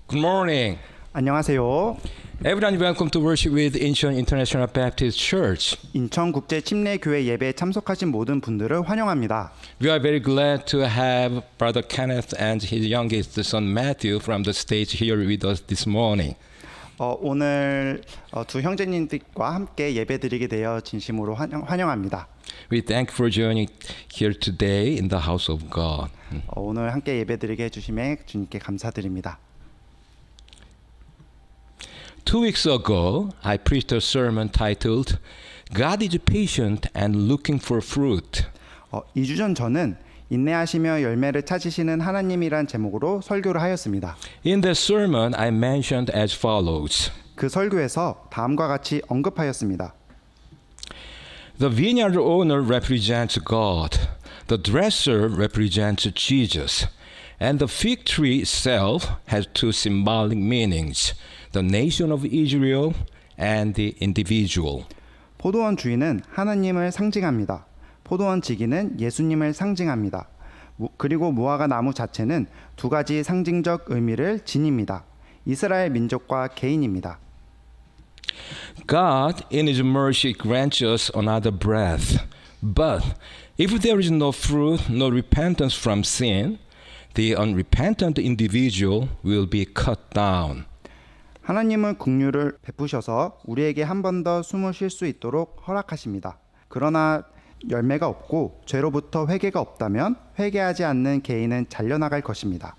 Good morning. 안녕하세요. Everyone, welcome to worship with Incheon International Baptist Church. 인천국제 침례교회 예배에 참석하신 모든 분들을 환영합니다. We are very glad to have Brother Kenneth and his youngest son Matthew from the stage here with us this morning. 오늘 두 형제님들과 함께 예배드리게 되어 진심으로 환영합니다. We thank you for joining here today in the house of God. 오늘 함께 예배드리게 해주심에 주님께 감사드립니다. 2 weeks ago, I preached a sermon titled God is patient and looking for fruit. 2주 전 저는 인내하시며 열매를 찾으시는 하나님이란 제목으로 설교를 하였습니다. In that sermon, I mentioned as follows. 그 설교에서 다음과 같이 언급하였습니다. The vineyard owner represents God. The dresser represents Jesus. And the fig tree itself has two symbolic meanings. The nation of Israel and the individual. 포도원 주인은 하나님을 상징합니다. 포도원 지기는 예수님을 상징합니다. 그리고 무화과 나무 자체는 두 가지 상징적 의미를 지닙니다. 이스라엘 민족과 개인입니다. God in His mercy grants us another breath. But if there is no fruit, no repentance from sin, the unrepentant individual will be cut down. 하나님은 긍휼을 베푸셔서 우리에게 한 번 더 숨을 쉴 수 있도록 허락하십니다. 그러나 열매가 없고 죄로부터 회개가 없다면 회개하지 않는 개인은 잘려나갈 것입니다.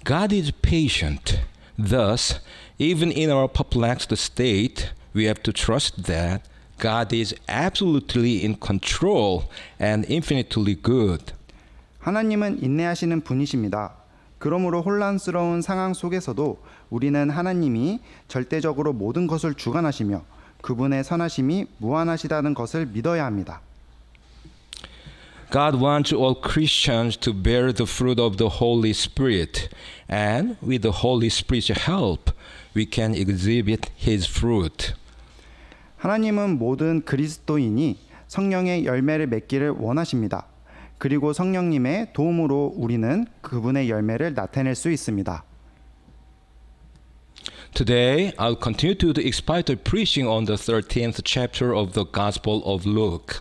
God is patient. Thus, even in our perplexed state, we have to trust that God is absolutely in control and infinitely good. 하나님은 인내하시는 분이십니다. 그러므로 혼란스러운 상황 속에서도 우리는 하나님이 절대적으로 모든 것을 주관하시며 그분의 선하심이 무한하시다는 것을 믿어야 합니다. God wants all Christians to bear the fruit of the Holy Spirit, and with the Holy Spirit's help, we can exhibit His fruit. 하나님은 모든 그리스도인이 성령의 열매를 맺기를 원하십니다. 그리고 성령님의 도움으로 우리는 그분의 열매를 나타낼 수 있습니다. Today, I'll continue to the expositor preaching on the 13th chapter of the Gospel of Luke.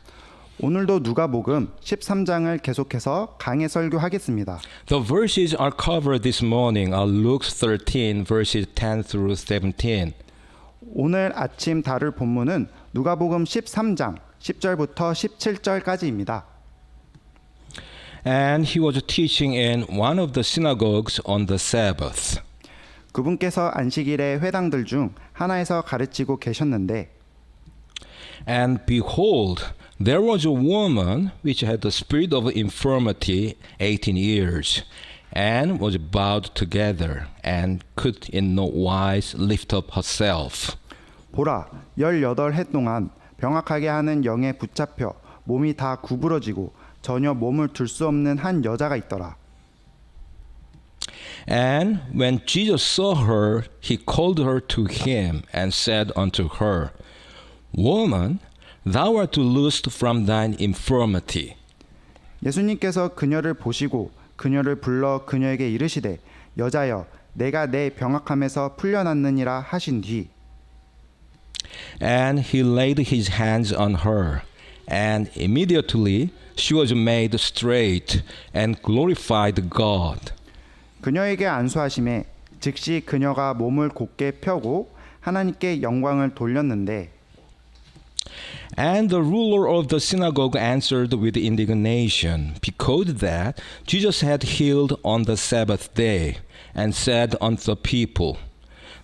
오늘도 누가복음 13장을 계속해서 강해 설교하겠습니다. The verses are covered this morning are Luke 13 verses 10 through 17. 오늘 아침 다룰 본문은 누가복음 13장 10절부터 17절까지입니다. And he was teaching in one of the synagogues on the Sabbath. 그분께서 안식일에 회당들 중 하나에서 가르치고 계셨는데 And behold, there was a woman which had the spirit of infirmity 18 years, and was bowed together, and could in no wise lift up herself. 보라 18해 동안 병약하게 하는 영에 붙잡혀 몸이 다 구부러지고 전혀 몸을 들 수 없는 한 여자가 있더라. And when Jesus saw her, he called her to him and said unto her, Woman, thou art loosed from thine infirmity. 예수님께서 그녀를 보시고 그녀를 불러 그녀에게 이르시되 여자여 내가 내 병약함에서 풀려났느니라 하신 뒤 And he laid his hands on her, and immediately she was made straight and glorified God. 그녀에게 안수하심에 즉시 그녀가 몸을 곧게 펴고 하나님께 영광을 돌렸는데 And the ruler of the synagogue answered with indignation, because that Jesus had healed on the Sabbath day, and said unto the people,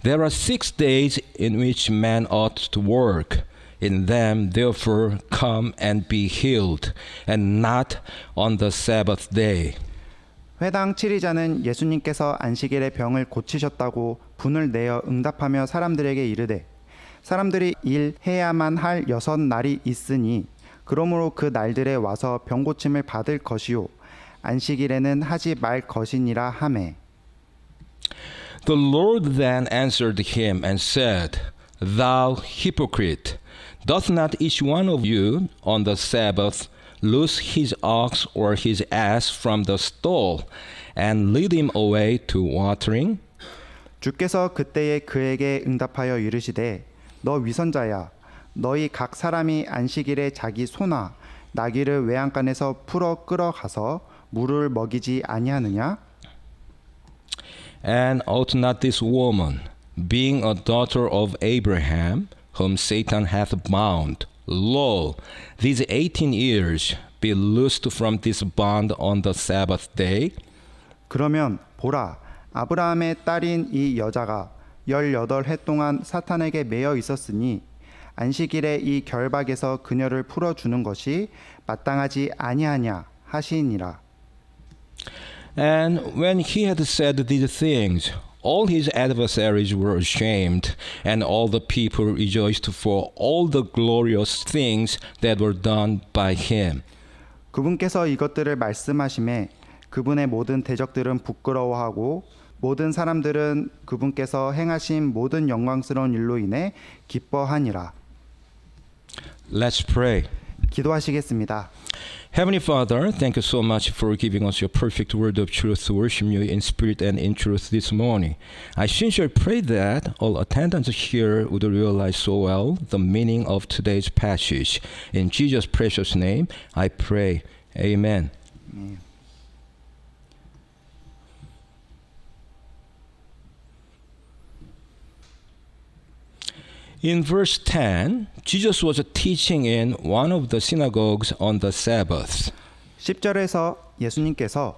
There are 6 days in which man ought to work. In them therefore come and be healed, and not on the Sabbath day. 회당 치리자는 예수님께서 안식일에 병을 고치셨다고 분을 내어 응답하며 사람들에게 이르되 사람들이 일해야만 할 6날이 있으니 그러므로 그 날들에 와서 병 고침을 받을 것이요 안식일에는 하지 말 것이니라 하매 The Lord then answered him and said, Thou hypocrite, doth not each one of you on the Sabbath loose his ox or his ass from the stall, and lead him away to watering? 주께서 그때에 그에게 응답하여 이르시되 너 위선자야 너희 각 사람이 안식일에 자기 소나 나귀를 외양간에서 풀어 끌어가서 물을 먹이지 아니하느냐? And ought not this woman, being a daughter of Abraham, whom Satan hath bound, lo, these 18 years, be loosed from this bond on the Sabbath day? 그러면 보라 아브라함의 딸인 이 여자가 18해 동안 사탄에게 매여 있었으니 안식일에 이 결박에서 그녀를 풀어주는 것이 마땅하지 아니하냐 하시니라. And when he had said these things, all his adversaries were ashamed, and all the people rejoiced for all the glorious things that were done by him. 그분께서 이것들을 말씀하심에 그분의 모든 대적들은 부끄러워하고 모든 사람들은 그분께서 행하신 모든 영광스러운 일로 인해 기뻐하니라. Let's pray. 기도하시겠습니다. Heavenly Father, thank you so much for giving us your perfect word of truth to worship you in spirit and in truth this morning. I sincerely pray that all attendants here would realize so well the meaning of today's passage. In Jesus' precious name, I pray. Amen. In verse 10, Jesus was teaching in one of the synagogues on the Sabbath. 10절에서 예수님께서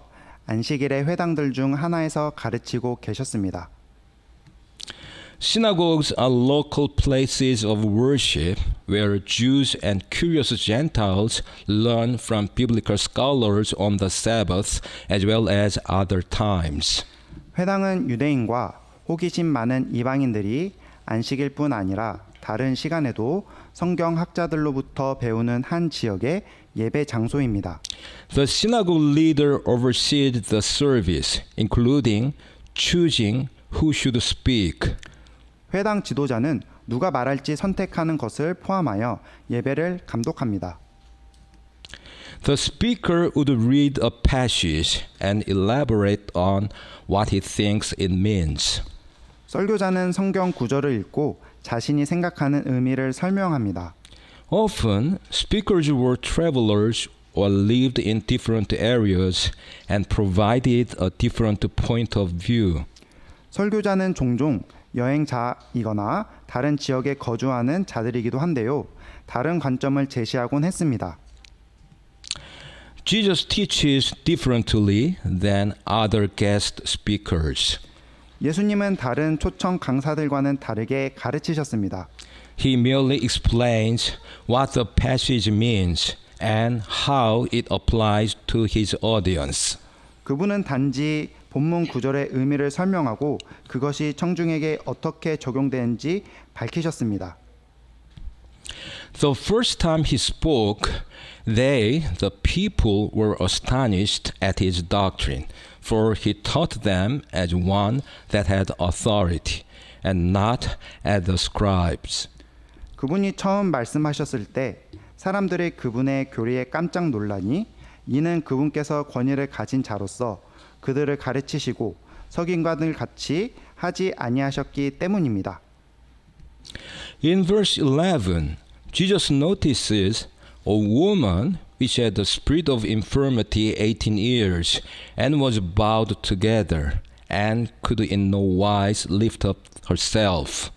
안식일의 회당들 중 하나에서 가르치고 계셨습니다. Synagogues are local places of worship where Jews and curious Gentiles learn from biblical scholars on the Sabbath as well as other times. 회당은 유대인과 호기심 많은 이방인들이 안식일뿐 아니라 다른 시간에도 성경 학자들로부터 배우는 한 지역의 예배 장소입니다. The synagogue leader oversees the service, including choosing who should speak. 회당 지도자는 누가 말할지 선택하는 것을 포함하여 예배를 감독합니다. The speaker would read a passage and elaborate on what he thinks it means. 설교자는 성경 구절을 읽고 자신이 생각하는 의미를 설명합니다. Often, speakers were travelers or lived in different areas and provided a different point of view. 설교자는 종종 여행자이거나 다른 지역에 거주하는 자들이기도 한데요. 다른 관점을 제시하곤 했습니다. Jesus teaches differently than other guest speakers. 예수님은 다른 초청 강사들과는 다르게 가르치셨습니다. He merely explains what the passage means and how it applies to his audience. 그분은 단지 본문 구절의 의미를 설명하고 그것이 청중에게 어떻게 적용되는지 밝히셨습니다. The first time he spoke, they, the people, were astonished at his doctrine, for he taught them as one that had authority, and not as the scribes. 그분이 처음 말씀하셨을 때 사람들이 그분의 교리에 깜짝 놀라니 이는 그분께서 권위를 가진 자로서 그들을 가르치시고 서기관들 같이 하지 아니하셨기 때문입니다. In verse 11, Jesus notices a woman which had the spirit of infirmity 18 years and was bowed together and could in no wise lift up herself.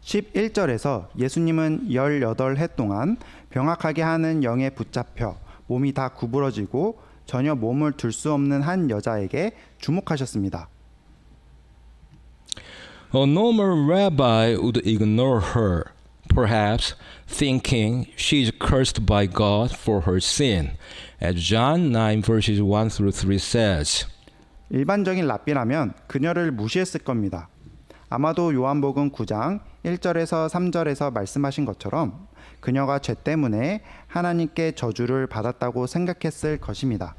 11절에서 예수님은 18해 동안 병약하게 하는 영에 붙잡혀 몸이 다 구부러지고 전혀 몸을 들 수 없는 한 여자에게 주목하셨습니다. A normal rabbi would ignore her, perhaps thinking she is cursed by God for her sin, as John 9 verses 1 through 3 says. 일반적인 랍비라면 그녀를 무시했을 겁니다. 아마도 요한복음 9장 1절에서 3절에서 말씀하신 것처럼 그녀가 죄 때문에 하나님께 저주를 받았다고 생각했을 것입니다.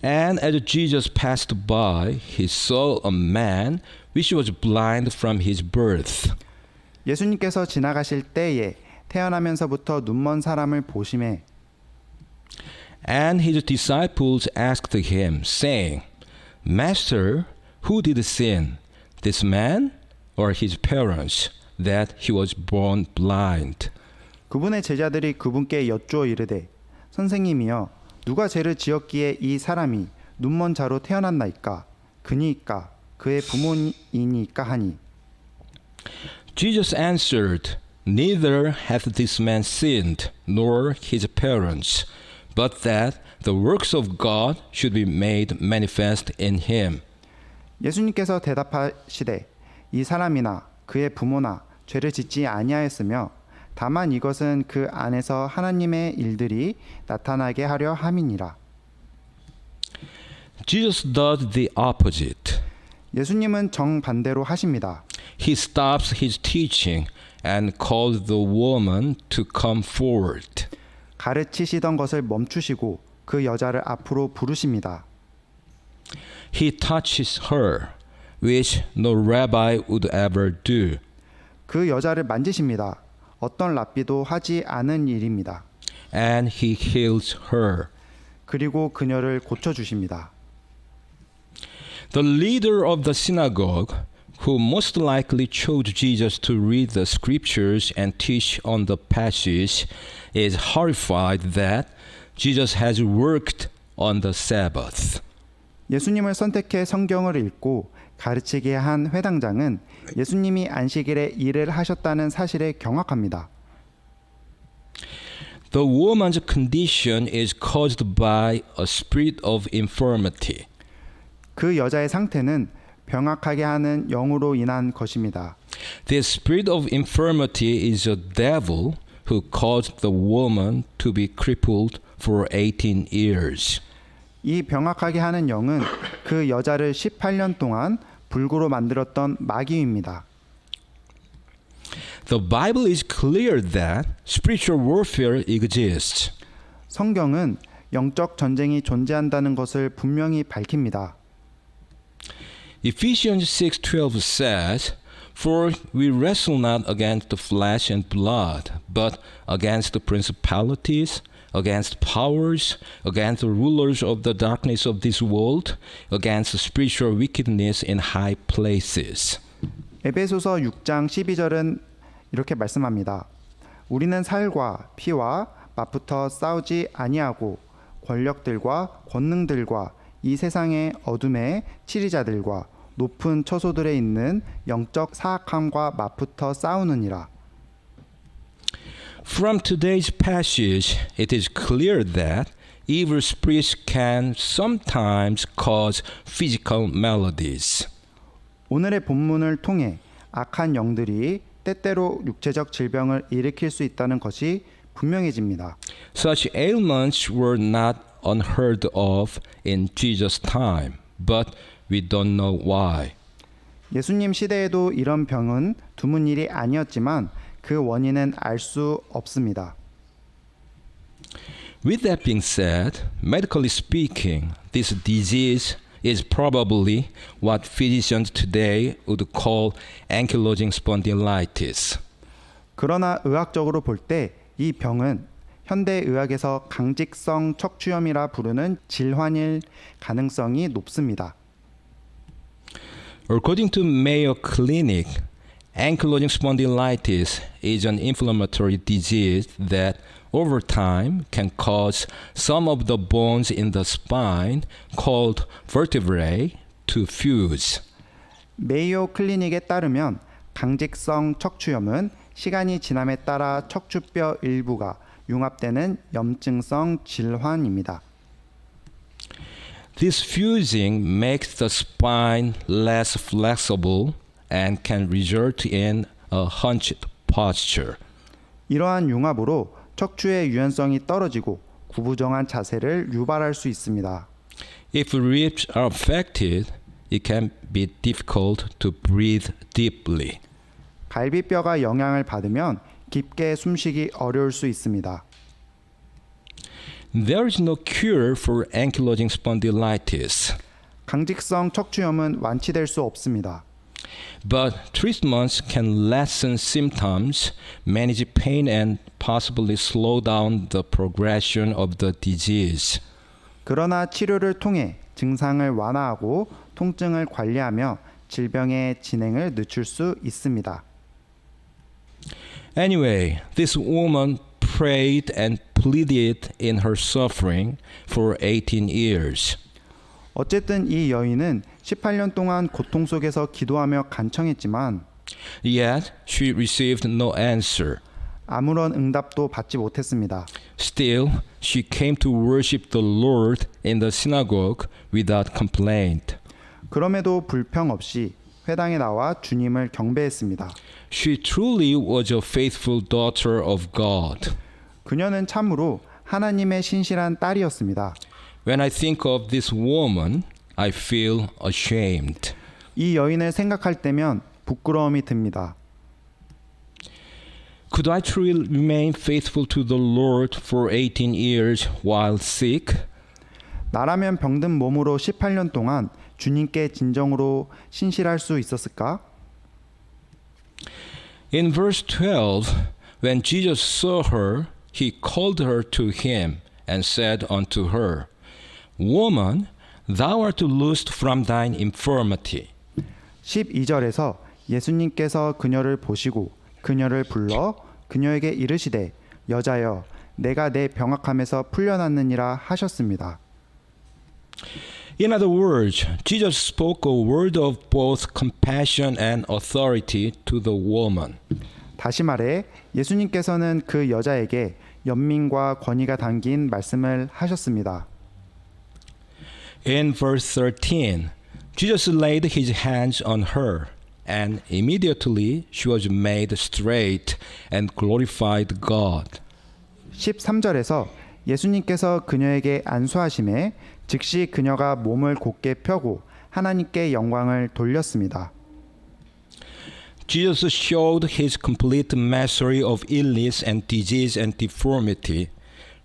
And as Jesus passed by, he saw a man which was blind from his birth. 예수님께서 지나가실 때에 태어나면서부터 눈먼 사람을 보심에 And his disciples asked him, saying, Master, who did sin, this man or his parents, that he was born blind? 그분의 제자들이 그분께 여쭈어 이르되 선생님이여 누가 죄를 지었기에 이 사람이 눈먼 자로 태어났나이까 그니이까 그의 부모이니까 하니 Jesus answered, Neither hath this man sinned, nor his parents, but that the works of God should be made manifest in him. 예수님께서 대답하시되 이 사람이나 그의 부모나 죄를 짓지 아니하였으며 다만 이것은 그 안에서 하나님의 일들이 나타나게 하려 함이니라. Jesus does the opposite. 예수님은 정반대로 하십니다. He stops his teaching and calls the woman to come forward. 가르치시던 것을 멈추시고 그 여자를 앞으로 부르십니다. He touches her, which no rabbi would ever do. 그 여자를 만지십니다. 어떤 랍비도 하지 않은 일입니다. And he heals her. 그리고 그녀를 고쳐주십니다. The leader of the synagogue, who most likely chose Jesus to read the scriptures and teach on the passage, is horrified that Jesus has worked on the Sabbath. 예수님을 선택해 성경을 읽고 가르치게 한 회당장은 예수님이 안식일에 일을 하셨다는 사실에 경악합니다. The woman's condition is caused by a spirit of infirmity. 그 여자의 상태는 병약하게 하는 영으로 인한 것입니다. This spirit of infirmity is a devil who caused the woman to be crippled for 18 years. 이 병약하게 하는 영은 그 여자를 18년 동안 불구로 만들었던 마귀입니다. The Bible is clear that spiritual warfare exists. 성경은 영적 전쟁이 존재한다는 것을 분명히 밝힙니다. Ephesians 6:12 says, For we wrestle not against the flesh and blood, but against the principalities, against powers, against the rulers of the darkness of this world, against spiritual wickedness in high places. 에베소서 6장 12절은 이렇게 말씀합니다. 우리는 살과 피와 맞붙어 싸우지 아니하고 권력들과 권능들과 이 세상의 어둠의 치리자들과 높은 처소들에 있는 영적 사악함과 맞붙어 싸우느니라. From today's passage, it is clear that evil spirits can sometimes cause physical maladies. 오늘의 본문을 통해 악한 영들이 때때로 육체적 질병을 일으킬 수 있다는 것이 분명해집니다. Such ailments were not unheard of in Jesus' time, but we don't know why. 예수님 시대에도 이런 병은 드문 일이 아니었지만 그 원인은 알 수 없습니다. With that being said, medically speaking, this disease is probably what physicians today would call ankylosing spondylitis. 그러나 의학적으로 볼 때 이 병은 현대 의학에서 강직성 척추염이라 부르는 질환일 가능성이 높습니다. According to Mayo Clinic, ankylosing spondylitis is an inflammatory disease that over time can cause some of the bones in the spine called vertebrae to fuse. 메이오 클리닉에 따르면 강직성 척추염은 시간이 지남에 따라 척추뼈 일부가 융합되는 염증성 질환입니다. This fusing makes the spine less flexible and can result in a hunched posture. 이러한 융합으로 척추의 유연성이 떨어지고 구부정한 자세를 유발할 수 있습니다. If ribs are affected, it can be difficult to breathe deeply. 갈비뼈가 영향을 받으면 깊게 숨쉬기 어려울 수 있습니다. There is no cure for ankylosing spondylitis. 강직성 척추염은 완치될 수 없습니다. But treatments can lessen symptoms, manage pain, and possibly slow down the progression of the disease. 그러나 치료를 통해 증상을 완화하고 통증을 관리하며 질병의 진행을 늦출 수 있습니다. Anyway, this woman prayed and pleaded in her suffering for 18 years. 어쨌든 이 여인은 18년 동안 고통 속에서 기도하며 간청했지만 Yet she received no answer. 아무런 응답도 받지 못했습니다. Still, she came to worship the Lord in the synagogue without complaint. 그럼에도 불평 없이 회당에 나와 주님을 경배했습니다. She truly was a faithful daughter of God. 그녀는 참으로 하나님의 신실한 딸이었습니다. When I think of this woman, I feel ashamed. 이 여인을 생각할 때면 부끄러움이 듭니다. Could I truly remain faithful to the Lord for 18 years while sick? 나라면 병든 몸으로 18년 동안 주님께 진정으로 신실할 수 있었을까? In verse 12, when Jesus saw her, he called her to him and said unto her, Woman, thou art loosed from thine infirmity. 12절에서 예수님께서 그녀를 보시고 그녀를 불러 그녀에게 이르시되 여자여 내가 내 병악함에서 풀려났느니라 하셨습니다. In other words, Jesus spoke a word of both compassion and authority to the woman. 다시 말해 예수님께서는 그 여자에게 연민과 권위가 담긴 말씀을 하셨습니다. In verse 13, Jesus laid his hands on her, and immediately she was made straight and glorified God. 13절에서 예수님께서 그녀에게 안수하심에 즉시 그녀가 몸을 곧게 펴고 하나님께 영광을 돌렸습니다. Jesus showed his complete mastery of illness and disease and deformity,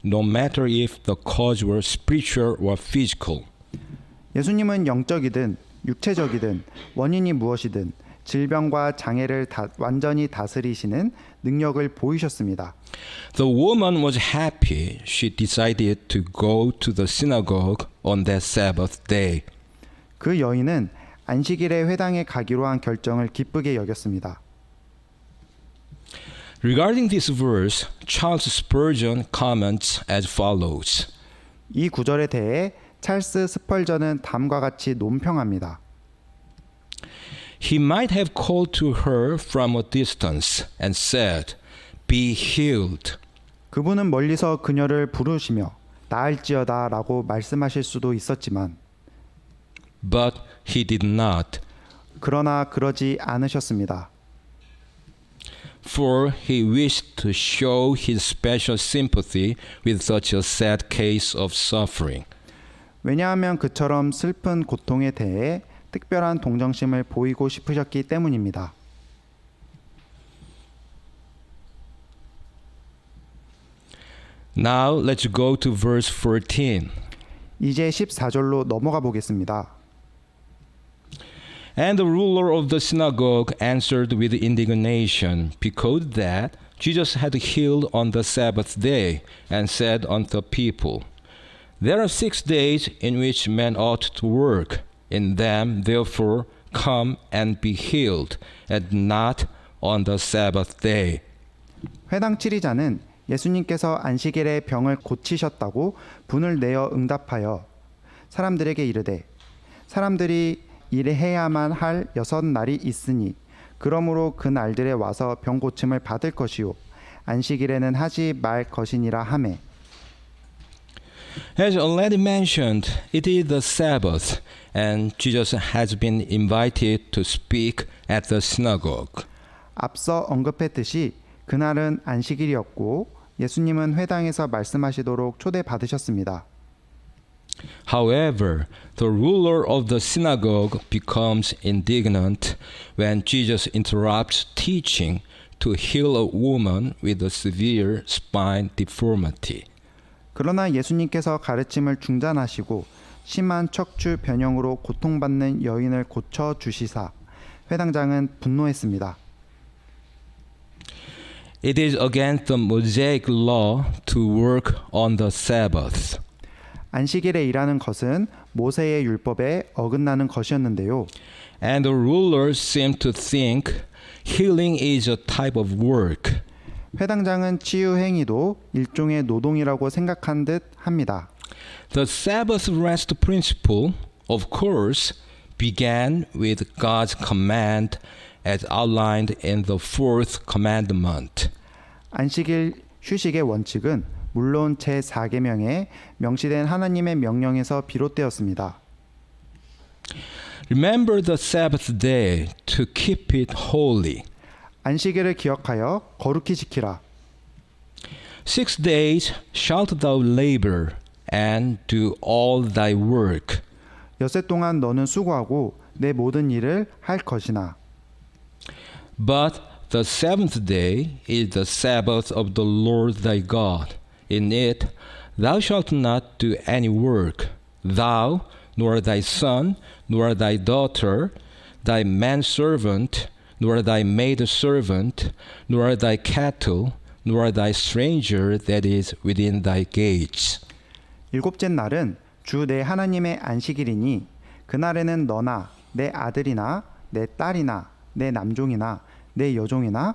no matter if the cause were spiritual or physical. 예수님은 영적이든 육체적이든 원인이 무엇이든 질병과 장애를 완전히 다스리시는 능력을 보이셨습니다. The woman was happy she decided to go to the synagogue on that Sabbath day. 그 여인은 안식일에 회당에 가기로 한 결정을 기쁘게 여겼습니다. Regarding this verse, Charles Spurgeon comments as follows. 이 구절에 대해 찰스 스펄전은 다음과 같이 논평합니다. He might have called to her from a distance and said, Be healed. 그분은 멀리서 그녀를 부르시며 나을지어다 라고 말씀하실 수도 있었지만 But he did not. 그러나 그러지 않으셨습니다. For he wished to show his special sympathy with such a sad case of suffering. 왜냐하면 그처럼 슬픈 고통에 대해 특별한 동정심을 보이고 싶으셨기 때문입니다. Now let's go to verse 14. 이제 14절로 넘어가 보겠습니다. And the ruler of the synagogue answered with indignation, because that Jesus had healed on the Sabbath day, and said unto the people, There are 6 days in which men ought to work. In them, therefore, come and be healed, and not on the Sabbath day. 회당 치리자는 예수님께서 안식일에 병을 고치셨다고 분을 내어 응답하여 사람들에게 이르되 사람들이 일해야만 할 6날이 있으니 그러므로 그 날들에 와서 병 고침을 받을 것이요 안식일에는 하지 말 것이니라 하매. As already mentioned, it is the Sabbath, and Jesus has been invited to speak at the synagogue. 앞서 언급했듯이 그날은 안식일이었고 예수님은 회당에서 말씀하시도록 초대받으셨습니다. However, the ruler of the synagogue becomes indignant when Jesus interrupts teaching to heal a woman with a severe spine deformity. 그러나 예수님께서 가르침을 중단하시고 심한 척추 변형으로 고통받는 여인을 고쳐 주시사 회당장은 분노했습니다. It is against the Mosaic law to work on the Sabbath. 안식일에 일하는 것은 모세의 율법에 어긋나는 것이었는데요. And the rulers seem to think healing is a type of work. 회당장은 치유 행위도 일종의 노동이라고 생각한 듯 합니다. The Sabbath rest principle, of course, began with God's command as outlined in the fourth commandment. 안식일 휴식의 원칙은 물론 제4계명에 명시된 하나님의 명령에서 비롯되었습니다. Remember the Sabbath day to keep it holy. 안식일을 기억하여 거룩히 지키라. 6 days shalt thou labor and do all thy work. 엿새 동안 너는 수고하고 내 모든 일을 할 것이나 But the seventh day is the Sabbath of the Lord thy God. In it thou shalt not do any work, thou, nor thy son, nor thy daughter, thy manservant, nor thy maidservant, nor thy cattle, nor thy stranger that is within thy gates. 일곱째 날은 주 내 하나님의 안식일이니 그날에는 너나 내 아들이나 내 딸이나 내 남종이나 내 여종이나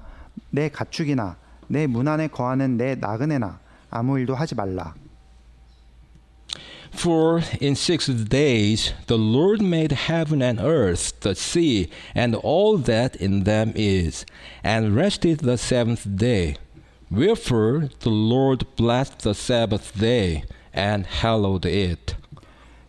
내 가축이나 내 문 안에 거하는 내 나그네나 아무 일도 하지 말라. For in 6 days the Lord made heaven and earth, the sea, and all that in them is, and rested the seventh day. Wherefore the Lord blessed the Sabbath day and hallowed it.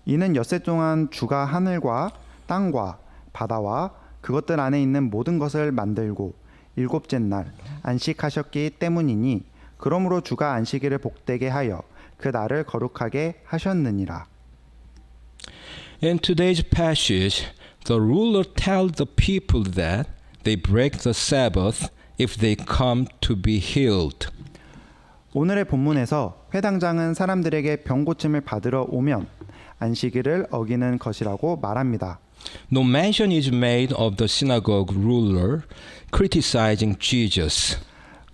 이는 엿새 동안 주가 하늘과 땅과 바다와 그것들 안에 있는 모든 것을 만들고 일곱째 날 안식하셨기 때문이니 그러므로 주가 안식일을 복되게 하여 그 날을 거룩하게 하셨느니라. In today's passage, the ruler tells the people that they break the Sabbath if they come to be healed. 오늘의 본문에서 회당장은 사람들에게 병 고침을 받으러 오면 안식일을 어기는 것이라고 말합니다. No mention is made of the synagogue ruler criticizing Jesus.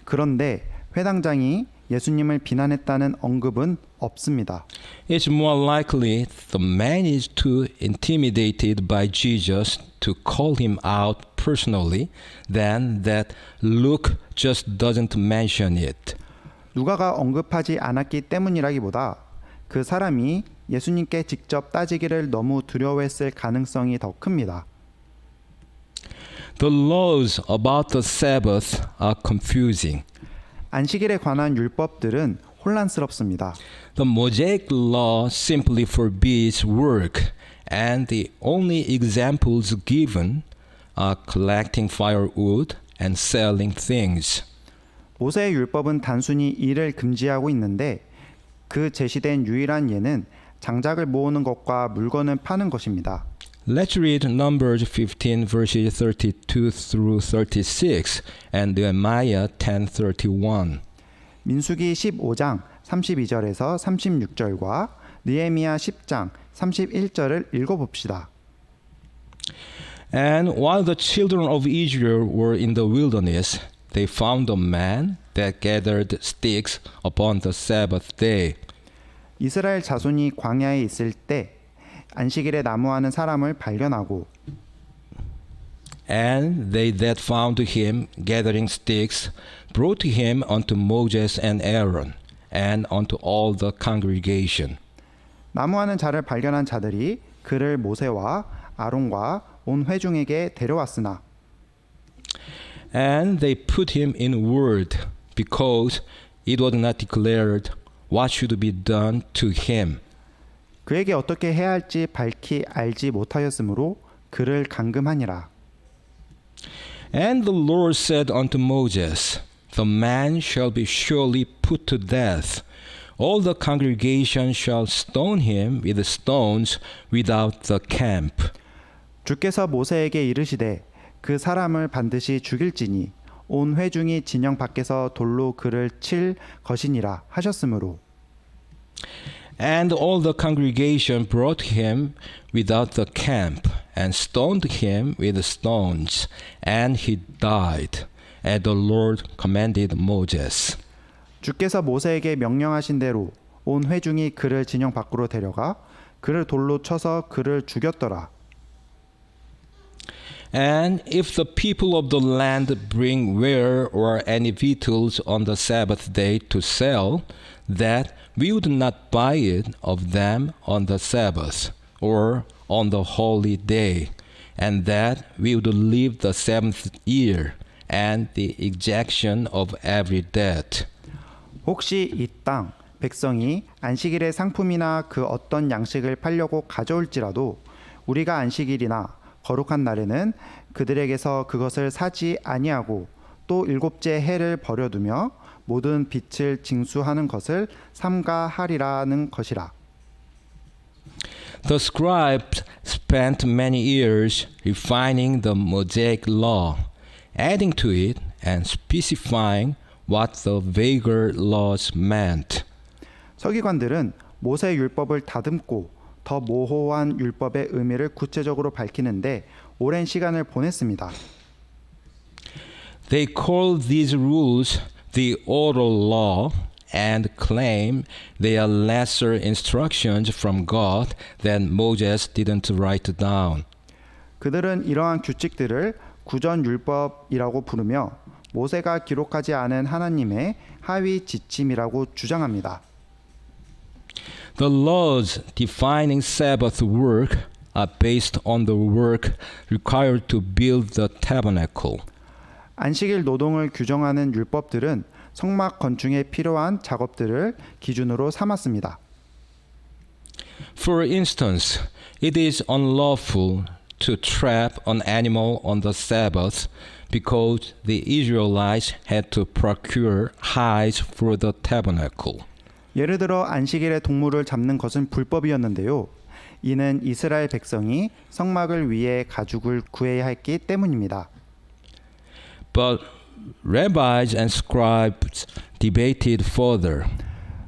그런데 회당장이 예수님을 비난했다는 언급은 없습니다. It's more likely the man is too intimidated by Jesus to call him out personally than that Luke just doesn't mention it. 누가가 언급하지 않았기 때문이라기보다 그 사람이 예수님께 직접 따지기를 너무 두려워했을 가능성이 더 큽니다. The laws about the Sabbath are confusing. 안식일에 관한 율법들은 혼란스럽습니다. The Mosaic law simply forbids work, and the only examples given are collecting firewood and selling things. 모세의 율법은 단순히 일을 금지하고 있는데 그 제시된 유일한 예는 장작을 모으는 것과 물건을 파는 것입니다. Let's read Numbers 15 verses 32 through 36 and Nehemiah 10:31. 민수기 15장 32절에서 36절과 느헤미야 10장 31절을 읽어봅시다. And while the children of Israel were in the wilderness, they found a man that gathered sticks upon the Sabbath day. 이스라엘 자손이 광야에 있을 때 안식일에 나무하는 사람을 발견하고 And they that found him gathering sticks brought him unto Moses and Aaron and unto all the congregation. 나무하는 자를 발견한 자들이 그를 모세와 아론과 온 회중에게 데려왔으나 And they put him in word because it was not declared what should be done to him. 그에게 어떻게 해야 할지 밝히 알지 못하였으므로 그를 감금하니라. And the Lord said unto Moses, The man shall be surely put to death. All the congregation shall stone him with stones without the camp. 주께서 모세에게 이르시되 그 사람을 반드시 죽일지니 온 회중이 진영 밖에서 돌로 그를 칠 것이니라 하셨으므로 And all the congregation brought him without the camp, and stoned him with stones, and he died, as the Lord commanded Moses. 주께서 모세에게 명령하신 대로 온 회중이 그를 진영 밖으로 데려가 그를 돌로 쳐서 그를 죽였더라. And if the people of the land bring ware or any victuals on the Sabbath day to sell, that we would not buy it of them on the Sabbath or on the holy day, and that we would leave the seventh year and the exaction of every debt. 혹시 이 땅 백성이 안식일의 상품이나 그 어떤 양식을 팔려고 가져올지라도 우리가 안식일이나 거룩한 날에는 그들에게서 그것을 사지 아니하고 또 일곱째 해를 버려두며 모든 빚을 징수하는 것을 삼가하리라는 것이라. The scribes spent many years refining the Mosaic law, adding to it and specifying what the vaguer laws meant. 서기관들은 모세 율법을 다듬고 더 모호한 율법의 의미를 구체적으로 밝히는데 오랜 시간을 보냈습니다. They call these rules the oral law and claim they are lesser instructions from God that Moses didn't write down. 그들은 이러한 규칙들을 구전 율법이라고 부르며 모세가 기록하지 않은 하나님의 하위 지침이라고 주장합니다. The laws defining Sabbath work are based on the work required to build the tabernacle. 안식일 노동을 규정하는 율법들은 성막 건축에 필요한 작업들을 기준으로 삼았습니다. For instance, it is unlawful to trap an animal on the Sabbath because the Israelites had to procure hides for the tabernacle. 예를 들어 안식일에 동물을 잡는 것은 불법이었는데요. 이는 이스라엘 백성이 성막을 위해 가죽을 구해야 했기 때문입니다. But rabbis and scribes debated further.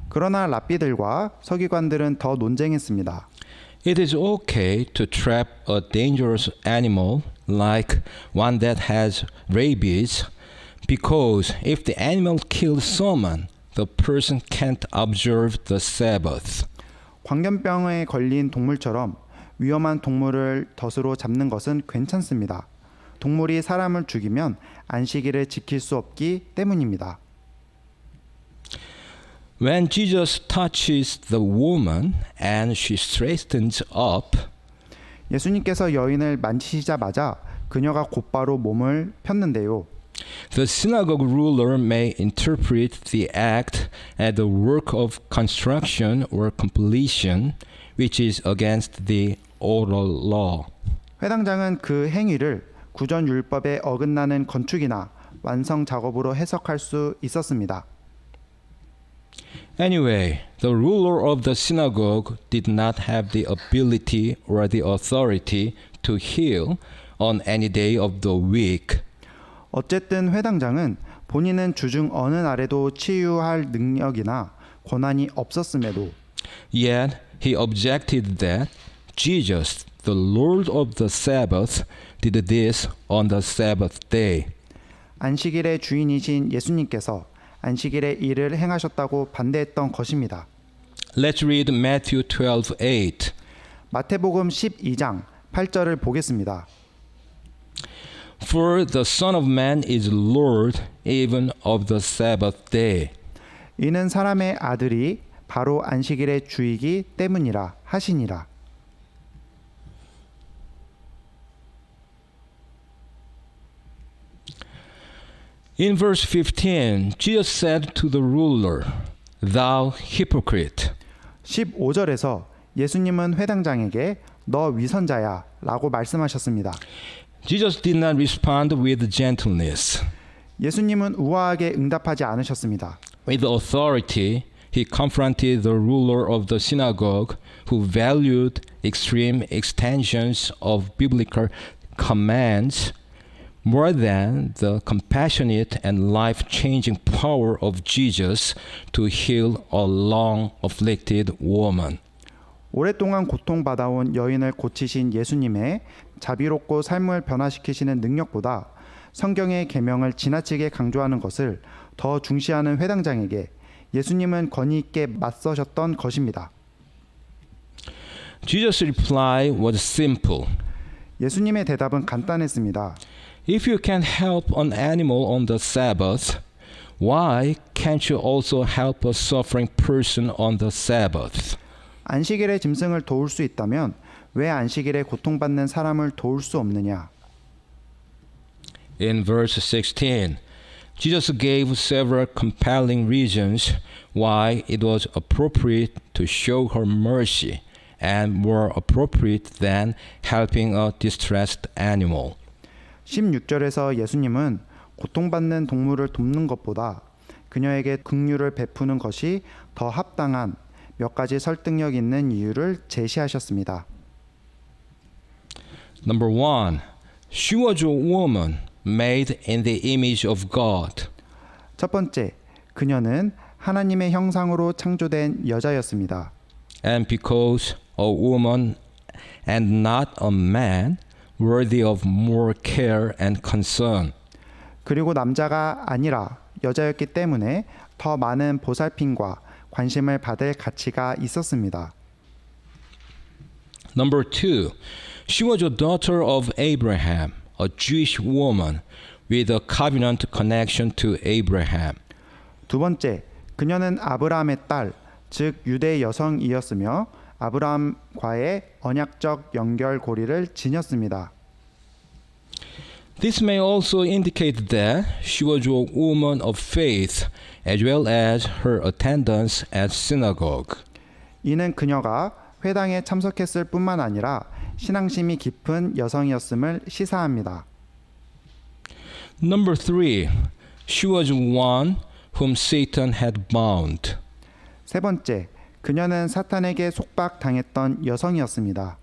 그러나 랍비들과 서기관들은 더 논쟁했습니다. It is okay to trap a dangerous animal like one that has rabies because if the animal kills someone, the person can't observe the Sabbath. 광견병에 걸린 동물처럼 위험한 동물을 덫으로 잡는 것은 괜찮습니다. 동물이 사람을 죽이면 안식일을 지킬 수 없기 때문입니다. When Jesus touches the woman and she straightens up, 예수님께서 여인을 만지시자마자 그녀가 곧바로 몸을 폈는데요. the synagogue ruler may interpret the act as the work of construction or completion, which is against the oral law. 회당장은 그 행위를 구전 율법에 어긋나는 건축이나 완성 작업으로 해석할 수 있었습니다. Anyway, the ruler of the synagogue did not have the ability or the authority to heal on any day of the week. 어쨌든 회당장은 본인은 주중 어느 날에도 치유할 능력이나 권한이 없었음에도 Yet he objected that Jesus, the Lord of the Sabbath, did this on the Sabbath day. 안식일의 주인이신 예수님께서 안식일에 일을 행하셨다고 반대했던 것입니다. Let's read Matthew 12:8. 마태복음 12장 8절을 보겠습니다. For the Son of Man is Lord even of the Sabbath day. 이는 사람의 아들이 바로 안식일의 주이기 때문이라 하시니라. In verse 15, Jesus said to the ruler, Thou hypocrite. 15절에서 예수님은 회당장에게 너 위선자야 라고 말씀하셨습니다. Jesus did not respond with gentleness. 예수님은 우아하게 응답하지 않으셨습니다. With authority, he confronted the ruler of the synagogue who valued extreme extensions of biblical commands more than the compassionate and life-changing power of Jesus to heal a long-afflicted woman. 오랫동안 고통받아온 여인을 고치신 예수님의 자비롭고 삶을 변화시키시는 능력보다 성경의 계명을 지나치게 강조하는 것을 더 중시하는 회당장에게 예수님은 권위 있게 맞서셨던 것입니다. Jesus' reply was simple. 예수님의 대답은 간단했습니다. If you can help an animal on the Sabbath, why can't you also help a suffering person on the Sabbath? 안식일에 짐승을 도울 수 있다면 왜 안식일에 고통받는 사람을 도울 수 없느냐? In verse 16, Jesus gave several compelling reasons why it was appropriate to show her mercy and more appropriate than helping a distressed animal. 16절에서 예수님은 고통받는 동물을 돕는 것보다 그녀에게 긍휼을 베푸는 것이 더 합당한 몇 가지 설득력 있는 이유를 제시하셨습니다. Number 1. She was a woman made in the image of God. 첫 번째, 그녀는 하나님의 형상으로 창조된 여자였습니다. And because a woman and not a man, worthy of more care and concern. 그리고 남자가 아니라 여자였기 때문에 더 많은 보살핌과 관심을 받을 가치가 있었습니다. Number 2. She was a daughter of Abraham, a Jewish woman with a covenant connection to Abraham. 두 번째, 그녀는 아브라함의 딸, 즉 유대 여성이었으며 아브라함과의 언약적 연결고리를 지녔습니다. This may also indicate that she was a woman of faith as well as her attendance at synagogue. 이는 그녀가 회당에 참석했을 뿐만 아니라 신앙심이 깊은 여성이었음을 시사합니다. Number 3. She was one whom Satan had bound. 세 번째, 그녀는 사탄에게 속박당했던 여성이었습니다.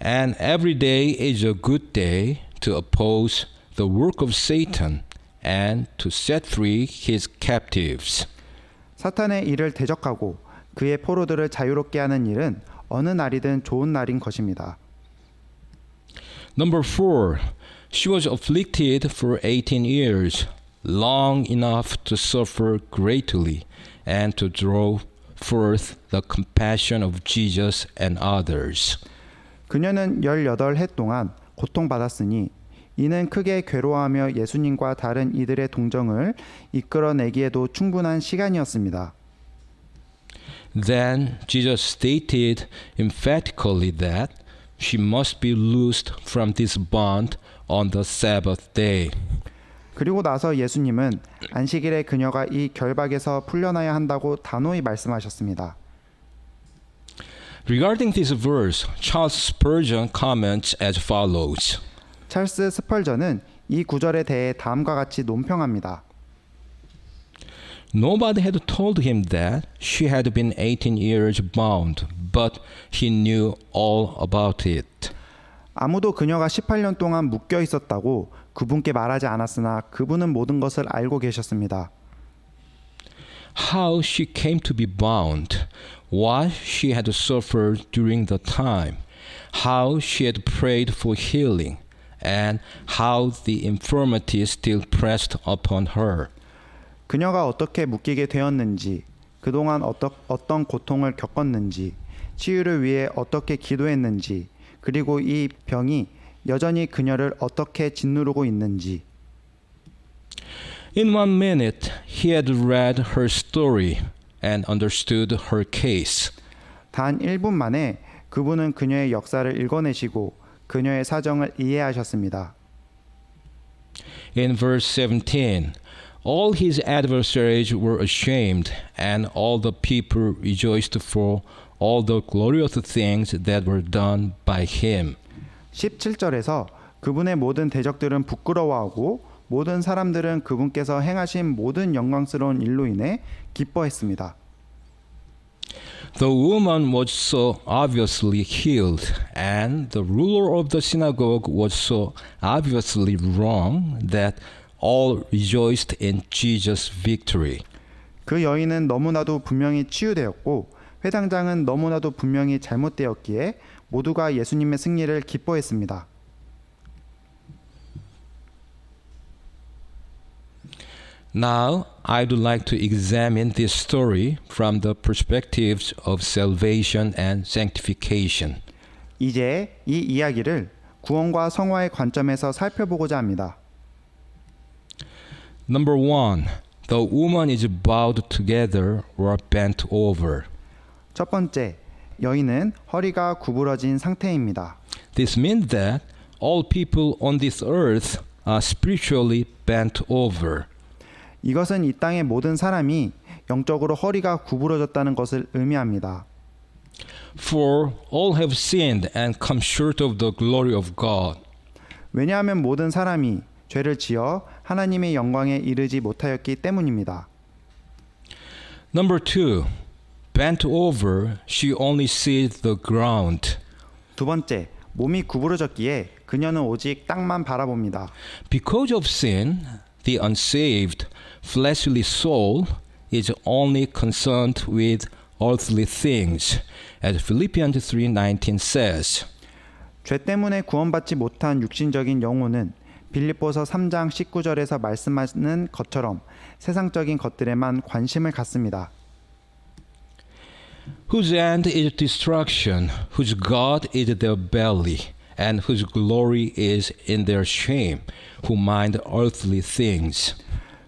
And every day is a good day to oppose the work of Satan and to set free his captives. 사탄의 일을 대적하고 그의 포로들을 자유롭게 하는 일은 어느 날이든 좋은 날인 것입니다. Number 4. She was afflicted for 18 years, long enough to suffer greatly and to draw forth the compassion of Jesus and others. 그녀는 18해 동안 고통받았으니 이는 크게 괴로워하며 예수님과 다른 이들의 동정을 이끌어내기에도 충분한 시간이었습니다. Then Jesus stated emphatically that she must be loosed from this bond on the Sabbath day. 그리고 나서 예수님은 안식일에 그녀가 이 결박에서 풀려나야 한다고 단호히 말씀하셨습니다. Regarding this verse, Charles Spurgeon comments as follows. 찰스 스펄전은 이 구절에 대해 다음과 같이 논평합니다. Nobody had told him that she had been 18 years bound, but he knew all about it. 아무도 그녀가 18년 동안 묶여 있었다고 그분께 말하지 않았으나 그분은 모든 것을 알고 계셨습니다. How she came to be bound, what she had suffered during the time, how she had prayed for healing, and how the infirmity still pressed upon her. 그녀가 어떻게 묶이게 되었는지, 그동안 어떤 고통을 겪었는지, 치유를 위해 어떻게 기도했는지, 그리고 이 병이 여전히 그녀를 어떻게 짓누르고 있는지. In 1 minute, he had read her story and understood her case. 단 1분 만에 그분은 그녀의 역사를 읽어내시고 그녀의 사정을 이해하셨습니다. In verse 17, all his adversaries were ashamed, and all the people rejoiced for all the glorious things that were done by him. 17절에서 그분의 모든 대적들은 부끄러워하고 모든 사람들은 그분께서 행하신 모든 영광스러운 일로 인해 기뻐했습니다. The woman was so obviously healed, and the ruler of the synagogue was so obviously wrong that all rejoiced in Jesus' victory. 그 여인은 너무나도 분명히 치유되었고 회당장은 너무나도 분명히 잘못되었기에 모두가 예수님의 승리를 기뻐했습니다. Now, I'd like to examine this story from the perspectives of salvation and sanctification. 이제 이 이야기를 구원과 성화의 관점에서 살펴보고자 합니다. Number 1. The woman is bowed together or bent over. 첫 번째, 여인은 허리가 구부러진 상태입니다. This means that all people on this earth are spiritually bent over. 이것은 이 땅의 모든 사람이 영적으로 허리가 구부러졌다는 것을 의미합니다. For all have sinned and come short of the glory of God. 왜냐하면 모든 사람이 죄를 지어 하나님의 영광에 이르지 못하였기 때문입니다. Number 2. Bent over, she only sees the ground. 두 번째, 몸이 구부러졌기에 그녀는 오직 땅만 바라봅니다. Because of sin, the unsaved, fleshly soul is only concerned with earthly things, as Philippians 3:19 says. 죄 때문에 구원받지 못한 육신적인 영혼은 빌립보서 3장 19절에서 말씀하는 것처럼 세상적인 것들에만 관심을 갖습니다. Whose end is destruction, whose God is their belly, and whose glory is in their shame, who mind earthly things.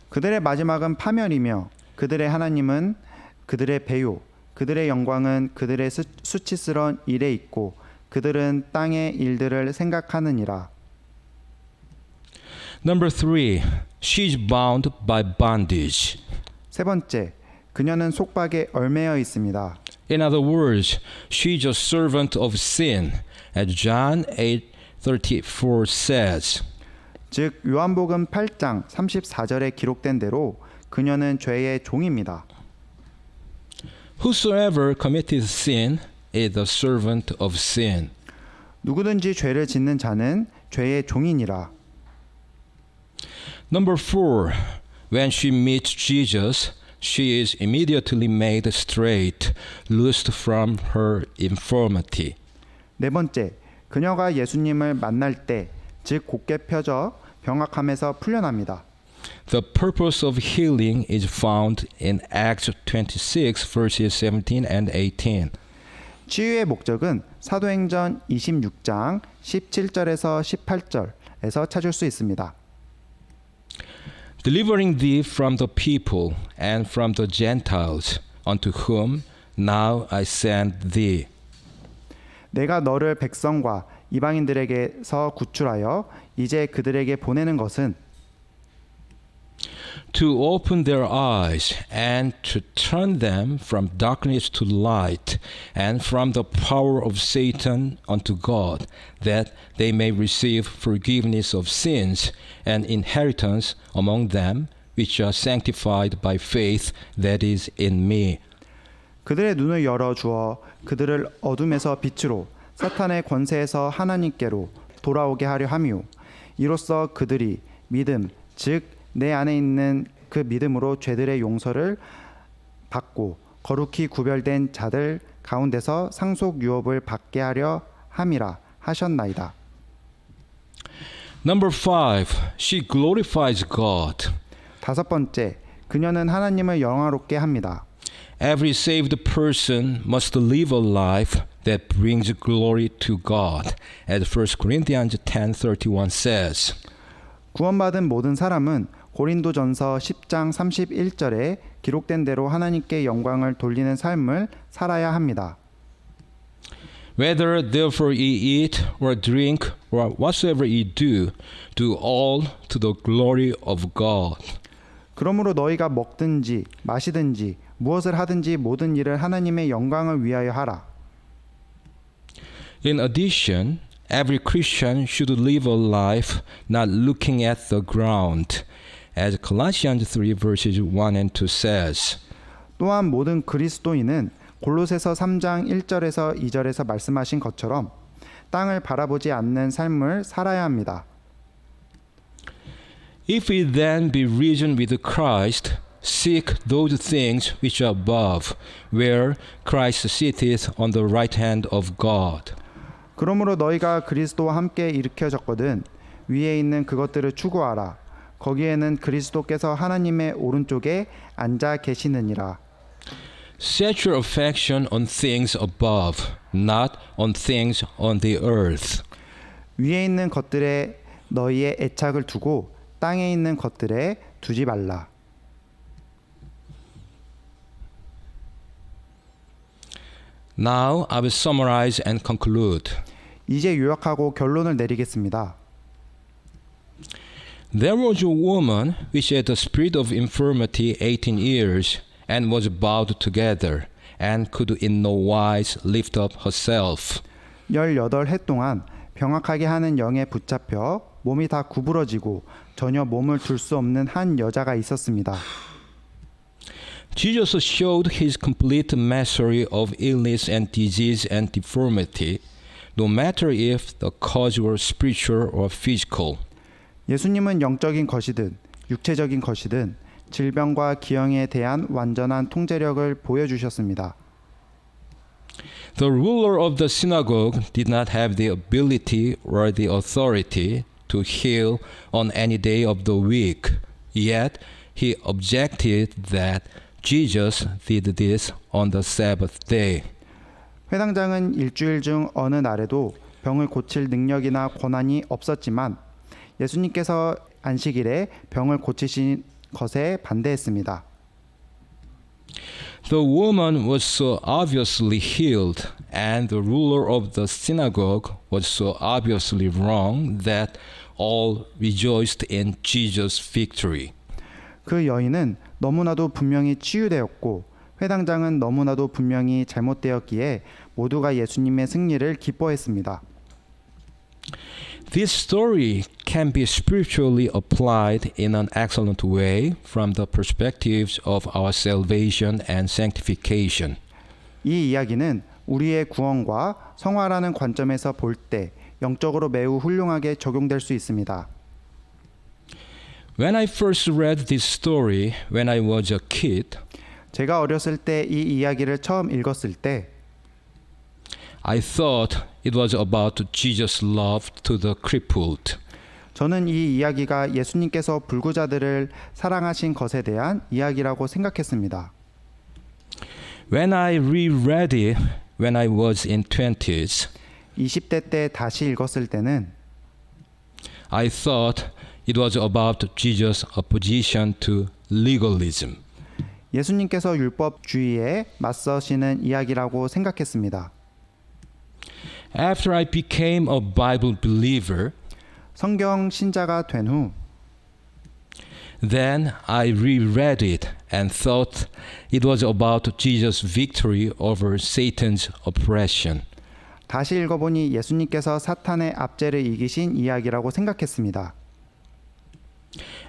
그들의 마지막은 파멸이며 그들의 하나님은 그들의 배요, 그들의 영광은 그들의 수치스러운 일에 있고 그들은 땅의 일들을 생각하느니라. Number 3. She's bound by bondage. 세 번째, 그녀는 속박에 얽매여 있습니다. In other words, she's a servant of sin, as John 8:34 says. 즉 요한복음 8장 34절에 기록된 대로 그녀는 죄의 종입니다. Whosoever committeth sin is the servant of sin. 누구든지 죄를 짓는 자는 죄의 종이니라. Number 4. When she meets Jesus, she is immediately made straight, loosed from her infirmity. 네 번째, 그녀가 예수님을 만날 때, 즉 곧게 펴져 병약함에서 풀려납니다. The purpose of healing is found in Acts 26 verses 17 and 18. 치유의 목적은 사도행전 26장 17절에서 18절에서 찾을 수 있습니다. Delivering thee from the people and from the Gentiles, unto whom now I send thee. 내가 너를 백성과 이방인들에게서 구출하여 이제 그들에게 보내는 것은 To open their eyes and to turn them from darkness to light and from the power of Satan unto God, that they may receive forgiveness of sins and inheritance among them which are sanctified by faith that is in me. 그들의 눈을 열어 주어 그들을 어둠에서 빛으로 사탄의 권세에서 하나님께로 돌아오게 하려 함이요 이로써 그들이 믿음 즉 내 안에 있는 그 믿음으로 죄들의 용서를 받고 거룩히 구별된 자들 가운데서 상속 유업을 받게 하려 함이라 하셨나이다. Number 5. She glorifies God. 다섯 번째, 그녀는 하나님을 영화롭게 합니다. Every saved person must live a life that brings glory to God, as 1 Corinthians 10:31 says. 구원받은 모든 사람은 고린도전서 10장 31절에 기록된 대로 하나님께 영광을 돌리는 삶을 살아야 합니다. Whether therefore ye eat or drink or whatsoever ye do, do all to the glory of God. 그러므로 너희가 먹든지 마시든지 무엇을 하든지 모든 일을 하나님의 영광을 위하여 하라. In addition, every Christian should live a life not looking at the ground, as Colossians 3 verses 1 and 2 says. 또한 모든 그리스도인은 골로새서 3장 1절에서 2절에서 말씀하신 것처럼 땅을 바라보지 않는 삶을 살아야 합니다. If we then be risen with Christ, seek those things which are above, where Christ sitteth on the right hand of God. 그러므로 너희가 그리스도와 함께 일으켜졌거든 위에 있는 그것들을 추구하라. 거기에는 그리스도께서 하나님의 오른쪽에 앉아 계시느니라. Set your affection on things above, not on things on the earth. 위에 있는 것들에 너희의 애착을 두고 땅에 있는 것들에 두지 말라. Now I will summarize and conclude. 이제 요약하고 결론을 내리겠습니다. There was a woman which had the spirit of infirmity 18 years, and was bowed together, and could in no wise lift up herself. 18해 동안 병약하게 하는 영에 붙잡혀 몸이 다 구부러지고 전혀 몸을 들 수 없는 한 여자가 있었습니다. Jesus showed his complete mastery of illness and disease and deformity, no matter if the cause were spiritual or physical. 예수님은 영적인 것이든 육체적인 것이든 질병과 기형에 대한 완전한 통제력을 보여주셨습니다. The ruler of the synagogue did not have the ability or the authority to heal on any day of the week, yet he objected that Jesus did this on the Sabbath day. 회당장은 일주일 중 어느 날에도 병을 고칠 능력이나 권한이 없었지만 예수님께서 안식일에 병을 고치신 것에 반대했습니다. The woman was so obviously healed, and the ruler of the synagogue was so obviously wrong that all rejoiced in Jesus' victory. 그 여인은 너무나도 분명히 치유되었고 회당장은 너무나도 분명히 잘못되었기에 모두가 예수님의 승리를 기뻐했습니다. This story can be spiritually applied in an excellent way from the perspectives of our salvation and sanctification. 이 이야기는 우리의 구원과 성화라는 관점에서 볼 때 영적으로 매우 훌륭하게 적용될 수 있습니다. When I first read this story when I was a kid, 제가 어렸을 때 이 이야기를 처음 읽었을 때 I thought it was about Jesus' love to the crippled. 저는 이 이야기가 예수님께서 불구자들을 사랑하신 것에 대한 이야기라고 생각했습니다. When I reread it when I was in 20s, 20대 때 다시 읽었을 때는 I thought it was about Jesus' opposition to legalism. 예수님께서 율법주의에 맞서시는 이야기라고 생각했습니다. After I became a Bible believer, 성경 신자가 된 후 then I reread it and thought it was about Jesus' victory over Satan's oppression. 다시 읽어보니 예수님께서 사탄의 압제를 이기신 이야기라고 생각했습니다.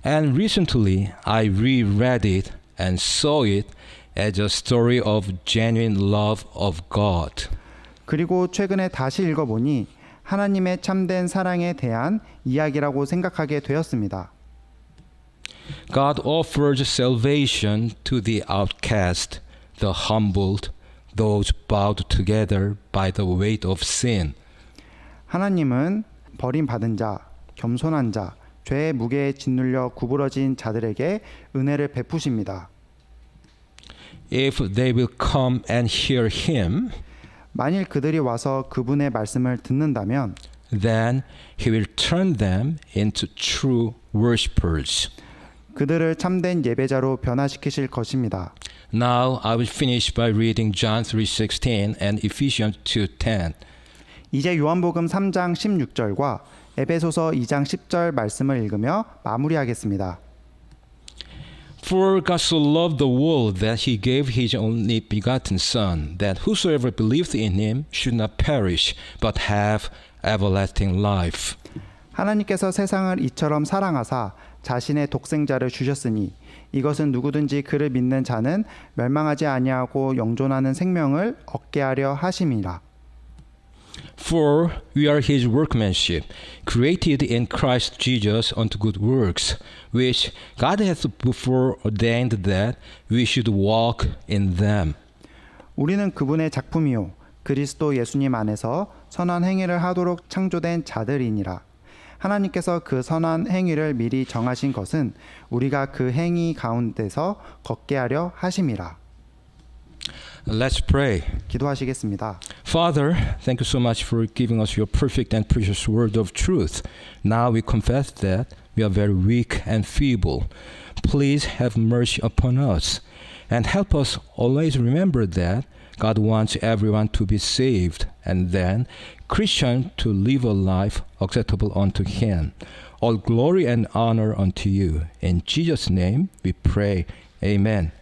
And recently I reread it and saw it as a story of genuine love of God. 그리고 최근에 다시 읽어보니 하나님의 참된 사랑에 대한 이야기라고 생각하게 되었습니다. God offers salvation to the outcast, the humbled, those bowed together by the weight of sin. 하나님은 버림받은 자, 겸손한 자, 죄의 무게에 짓눌려 구부러진 자들에게 은혜를 베푸십니다. If they will come and hear him, 만일 그들이 와서 그분의 말씀을 듣는다면 then he will turn them into true worshippers. 그들을 참된 예배자로 변화시키실 것입니다. Now I will finish by reading John 3:16 and Ephesians 2:10. 이제 요한복음 3장 16절과 에베소서 2장 10절 말씀을 읽으며 마무리하겠습니다. For God so loved the world that he gave his only begotten Son, that whosoever believeth in him should not perish, but have everlasting life. 하나님께서 세상을 이처럼 사랑하사 자신의 독생자를 주셨으니 이것은 누구든지 그를 믿는 자는 멸망하지 아니하고 영존하는 생명을 얻게 하려 하심이라. For we are his workmanship, created in Christ Jesus unto good works, which God hath before ordained that we should walk in them. 우리는 그분의 작품이요 그리스도 예수님 안에서 선한 행위를 하도록 창조된 자들이니라. 하나님께서 그 선한 행위를 미리 정하신 것은 우리가 그 행위 가운데서 걷게 하려 하심이라. Let's pray. 기도하시겠습니다. Father, thank you so much for giving us your perfect and precious word of truth. Now we confess that we are very weak and feeble. Please have mercy upon us and help us always remember that God wants everyone to be saved and then Christian to live a life acceptable unto Him. All glory and honor unto you. In Jesus' name we pray. Amen.